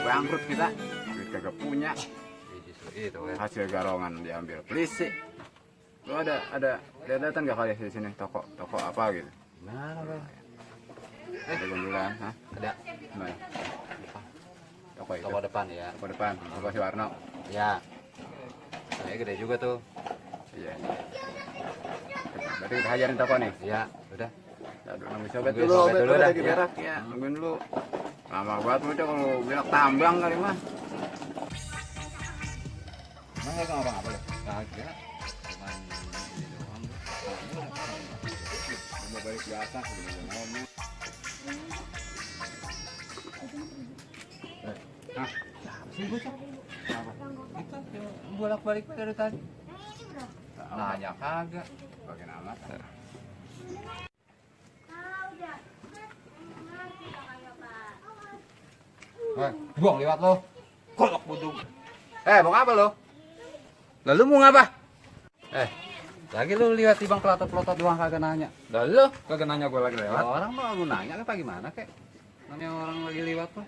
bangkrut kita, duit kagak punya, Itu kan. hasil garongan diambil polisi. Lu ada lihat-lihatan gak kali di sini toko apa gitu? Mana bang? Ada gonjolan, hah? Ada. Mana? Toko itu. Toko depan ya. Toko depan, toko si Warno. Ya. Saya gede juga tuh. Iya. Berarti kita hajarin toko nih. Iya. Udah. Aduh, nunggu sobet Nungguin dulu, sobet obet dulu dulu dah, lagi ya. berak ya. Nungguin dulu. Lama banget udah kalau bilang tambang kali mah. Emang nggak ngomong apa lo? Kagak. Cuman ini doang. Udah balik biasa sebelum ngomong. Hah? Sih bocah. Apa? Itu bolak-balik dari tadi. Nanya kagak. Bagian amat. Buang lewat lo. Kolok buduk. Mau apa lo? Lalu mau ngapa? Lagi lu lihat bang pelotot-pelotot doang kagak nanya. Lalu kagak nanya gue lagi lewat. Orang mau lu nanya apa gimana kek? Namanya orang lagi lewat tuh.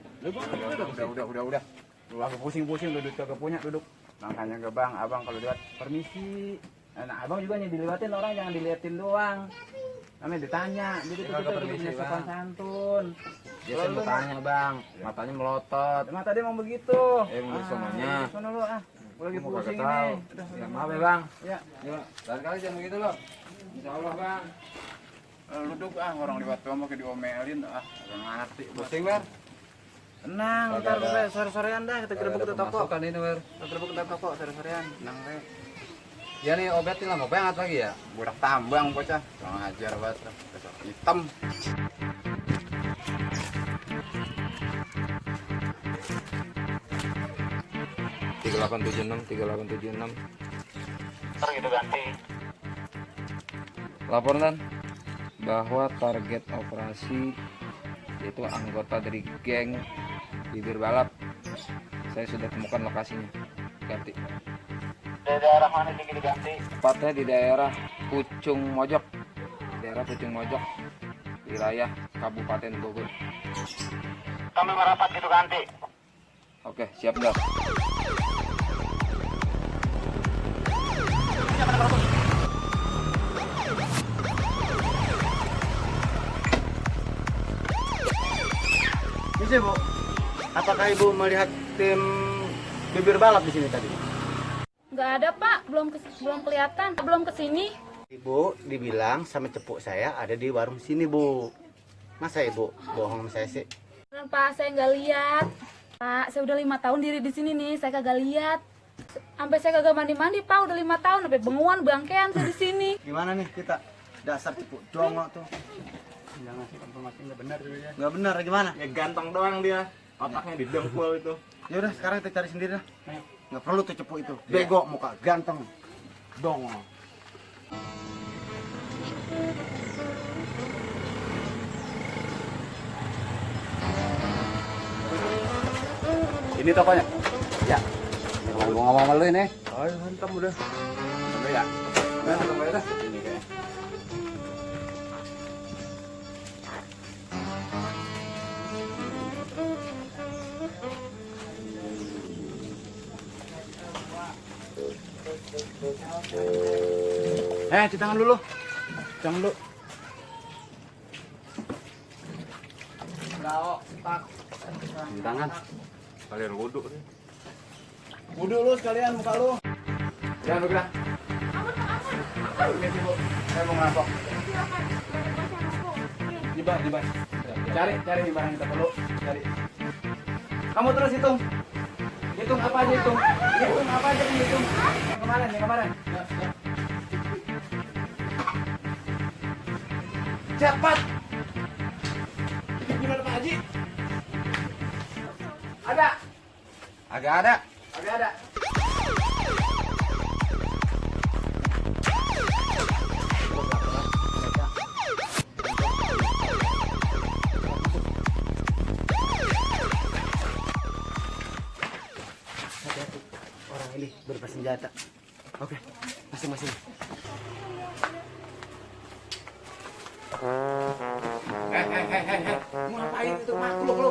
Udah. Lu lagi pusing-pusing duduk kagak punya duduk. Makanya ke bang, abang kalau lihat permisi. Nah, abang juga nih dilewatin orang jangan diliatin doang. Namanya ditanya, gitu kagak permisi, punya sopan Bang. santun. Dia saya mau tanya bang, matanya melotot. Emang tadi emang begitu. Emang di sononya. Sono lu ah. Gua lagi Gua pusing kagak tahu. ini. Ya maaf ya bang. Ya, Ya, lain kali jangan begitu lo. Insya Allah bang. lu duduk ah orang lewat doang pakai diomelin ah. Gak ngerti. Pusing ber. Tenang, Kagak ntar ada. sore-sorean dah kita gerebek ke toko. Pemasukan ini ber. Kita gerebek ke toko sore-sorean. Tenang deh. Ya nih obatin lah mau banget lagi ya. Budak tambang bocah. Kurang ajar banget. Besok hitam. Tiga 3876. Ntar gitu ganti. Laporan bahwa target operasi yaitu anggota dari geng bibir balap. Saya sudah temukan lokasinya. Ganti. Di daerah mana tinggi diganti? Tepatnya di daerah Pucung Mojok. Wilayah Kabupaten Bogor. Kami merapat gitu ganti. Oke, siap nggak? Bisa bu. Apakah ibu melihat tim bibir balap di sini tadi? Nggak ada pak, belum kelihatan, belum kesini. Ibu dibilang sama cepuk saya ada di warung sini bu. Masa ibu bohong sama saya sih? Beneran pak, saya nggak lihat. Pak, saya udah 5 tahun diri di sini nih, saya kagak lihat. Sampai saya kagak mandi-mandi pak, udah 5 tahun, sampai benguan bangkean saya di sini. Gimana nih kita? Dasar cepuk dongok tuh. Jangan sih informasi nggak benar dulu ya. Nggak benar gimana? Ya ganteng doang dia. Otaknya di dengkul itu. Ya udah sekarang kita cari sendiri dah. Nggak perlu tuh cepuk itu. Bego muka ganteng dongok. Ini tokonya. Ya. Mau ngomong sama lu ini. Oh, mantap udah. Sampai ya. Nah, tunggu ya dah. Ini kayak. Cuci tangan dulu. Jangan dulu. Bravo, tak. Di tangan. Kalian wudhu nih. Wudhu lu sekalian muka lu. Jangan bergerak. Ini sih bu, saya mau ngerampok. Diban. Cari di barang kita perlu. Cari. Kamu terus hitung. Hitung apa aja hitung. Hitung apa aja hitung. Yang kemarin. Ya. Cepat. Gimana Pak Haji? Ada. Agak ada. Hati-hati. Orang ini bersenjata. Oke, masing-masing. Mau ngapain itu makhluk lu?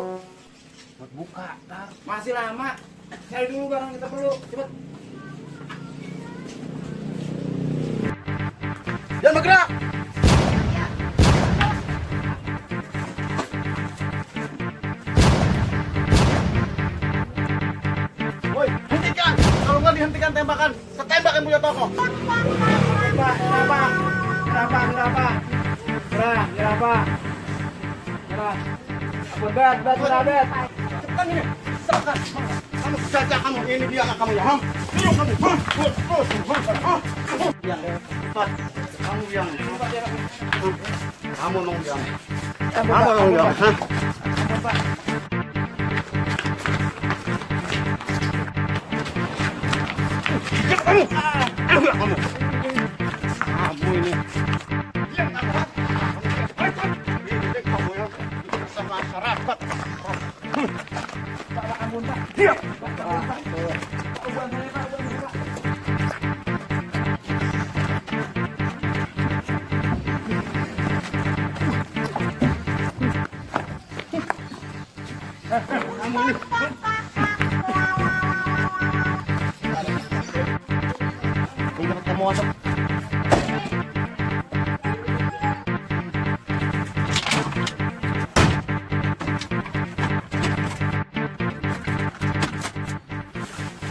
Buka, tar. Masih lama. Cari dulu barang kita perlu. Cepet. Jangan bergerak. Woi, hentikan! Kalau nggak dihentikan tembakan, saya tembak yang punya toko. Kenapa? Gerah. Ampun, bet. Cepetan ini, serahkan. Kamu saja kamu, ini dia anak kamu ya, Ham. Ayo kamu, Ham. Yang cepat, kamu yang. Kamu nong yang. Kamu nong yang, Hah? Kamu, kamu. Kamu ini. Yang kamu. Ini kamu yang sama masyarakat. Ampun, Pak. Diam. Kamu ini. Kamu masuk.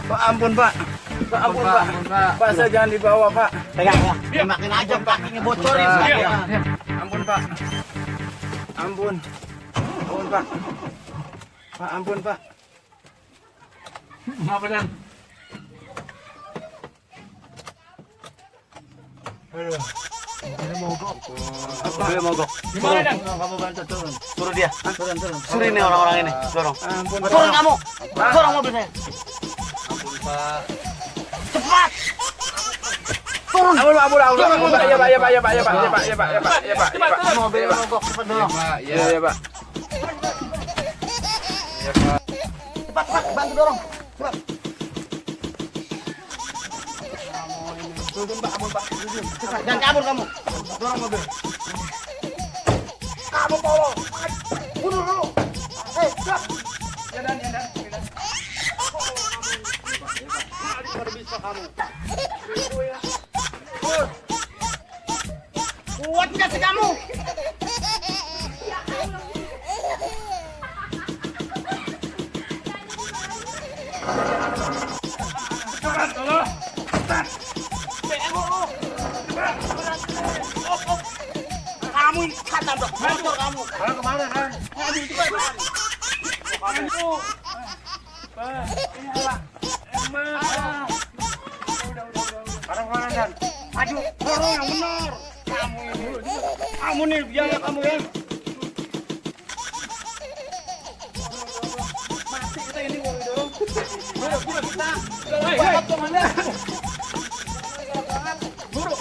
Pak, ampun, Pak. Ampun, Pak. Pak, saya jangan dibawa, Pak. Pegang ya. Tembakin aja kakinya bocorin sekalian. Ampun, Pak. Ampun, Pak. Pak, ampun, Pak. Maaf, Dan. Boleh mogok. Gimana, Dan? Kamu bantu turun. Suruh dia. Turun. Suruh ini orang-orang ini. Dorong. Ampun, Turun kamu. Dorong mobil saya. Ampun, Pak. Cepat. Turun. Ampun, Pak. Iya, Pak. Mobil mogok cepat dorong. Pak, Iya, Pak. Iya, Pak. Cepat bantu dorong. Cepat. Cepat. Jangan kabur kamu. Dorong mobil. Kamu tolong. Bunuh dulu. Cepat. Ya, Dan. Baru bisa kamu. Kuat nggak sih kamu? Kamu ini kata dok, motor kamu. Kemana, kan? Aduh, cepat. Kemana, Dan? Maju, dorong yang benar. Kamu nih, biaya kamu ya. Mati kita ini mau didorong. Buru kita. Hei. Komandan. Belum.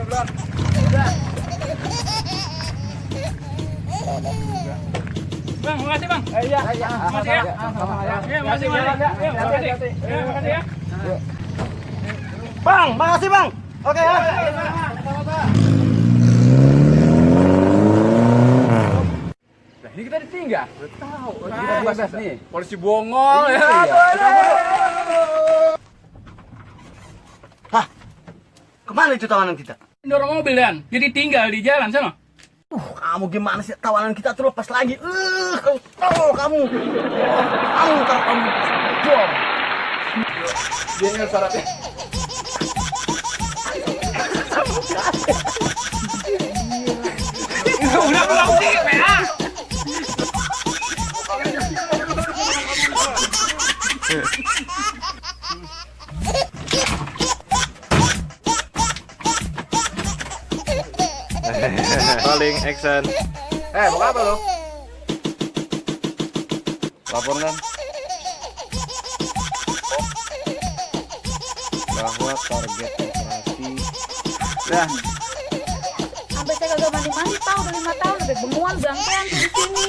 Udah. Bang, makasih, Bang. Iya. Makasih ya. Makasih ya. Bang, makasih bang. Oke ya. Nah, ini kita ditinggal. Tahu. Kita bebas nih. Polisi bongol ya. Hah? Kemana itu tawanan kita? Dorong mobil, Dan. Jadi tinggal di jalan sana. Kamu gimana sih tawanan kita terlepas lagi? Kamu. Kamu. Bom. Dia ini syaratnya. Udah pulang sih, PA. Rolling action. Buka apa lo? Laporkan bahwa target operasi Dah. Sampai saya kagak mandi-mandi, Pak. Udah 5 tahun, udah benguan, bangkean di sini.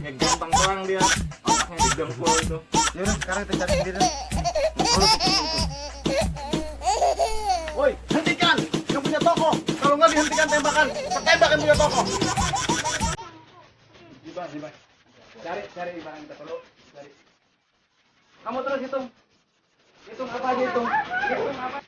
Ya gampang doang dia. Otaknya digempol itu. Yaudah, sekarang kita cari sendiri. hentikan tembakan. Pertembakan punya toko. Iban. Cari barang kita perlu. Cari. Kamu terus hitung. Hitung apa aja hitung. Hitung apa?